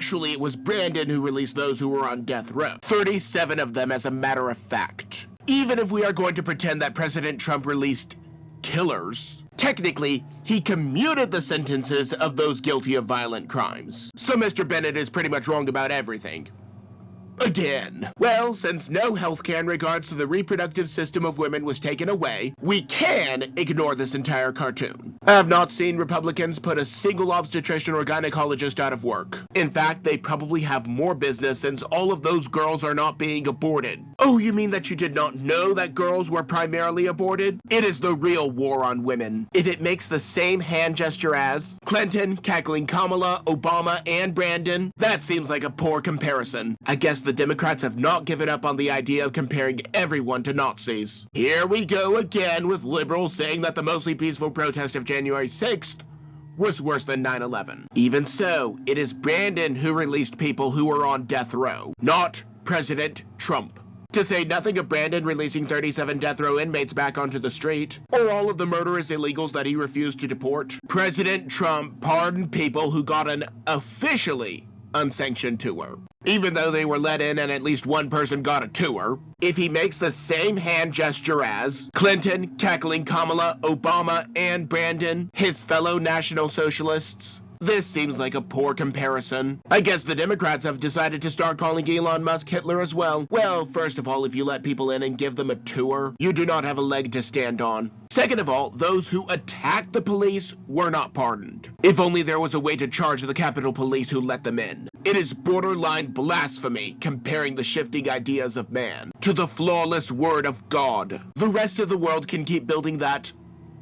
Actually, it was Brandon who released those who were on death row. 37 of them, as a matter of fact. Even if we are going to pretend that President Trump released killers, technically, he commuted the sentences of those guilty of violent crimes. So Mr. Bennett is pretty much wrong about everything. Again. Well, since no healthcare in regards to the reproductive system of women was taken away, we can ignore this entire cartoon. I have not seen Republicans put a single obstetrician or gynecologist out of work. In fact, they probably have more business since all of those girls are not being aborted. Oh, you mean that you did not know that girls were primarily aborted? It is the real war on women. If it makes the same hand gesture as Clinton, cackling Kamala, Obama, and Brandon, that seems like a poor comparison. I guess the Democrats have not given up on the idea of comparing everyone to Nazis. Here we go again with liberals saying that the mostly peaceful protest of January 6th was worse than 9/11. Even so, it is Brandon who released people who were on death row, not President Trump. To say nothing of Brandon releasing 37 death row inmates back onto the street, or all of the murderous illegals that he refused to deport, President Trump pardoned people who got an officially unsanctioned tour, even though they were let in and at least one person got a tour. If he makes the same hand gesture as Clinton, cackling Kamala, Obama, and Brandon, his fellow National Socialists, this seems like a poor comparison. I guess the Democrats have decided to start calling Elon Musk Hitler as well. Well, first of all, if you let people in and give them a tour, you do not have a leg to stand on. Second of all, those who attacked the police were not pardoned. If only there was a way to charge the Capitol Police who let them in. It is borderline blasphemy comparing the shifting ideas of man to the flawless word of God. The rest of the world can keep building that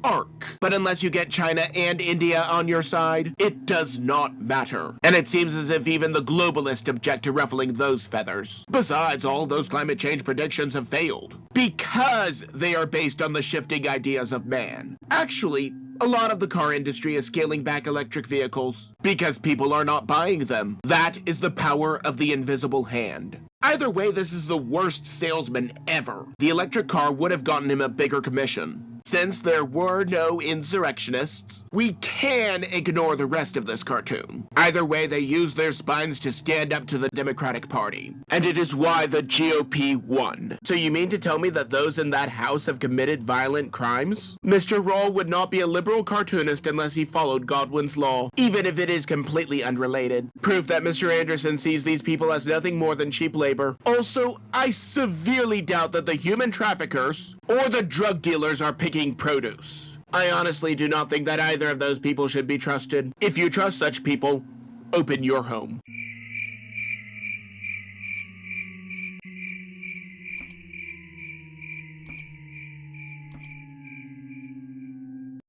arc. But unless you get China and India on your side, it does not matter. And it seems as if even the globalists object to ruffling those feathers. Besides, all those climate change predictions have failed because they are based on the shifting ideas of man. Actually, a lot of the car industry is scaling back electric vehicles because people are not buying them. That is the power of the invisible hand. Either way, this is the worst salesman ever. The electric car would have gotten him a bigger commission. Since there were no insurrectionists, we can ignore the rest of this cartoon. Either way, they use their spines to stand up to the Democratic Party. And it is why the GOP won. So you mean to tell me that those in that house have committed violent crimes? Mr. Rawl would not be a liberal cartoonist unless he followed Godwin's law, even if it is completely unrelated. Proof that Mr. Anderson sees these people as nothing more than cheap labor. Also, I severely doubt that the human traffickers or the drug dealers are picking produce. I honestly do not think that either of those people should be trusted. If you trust such people, open your home.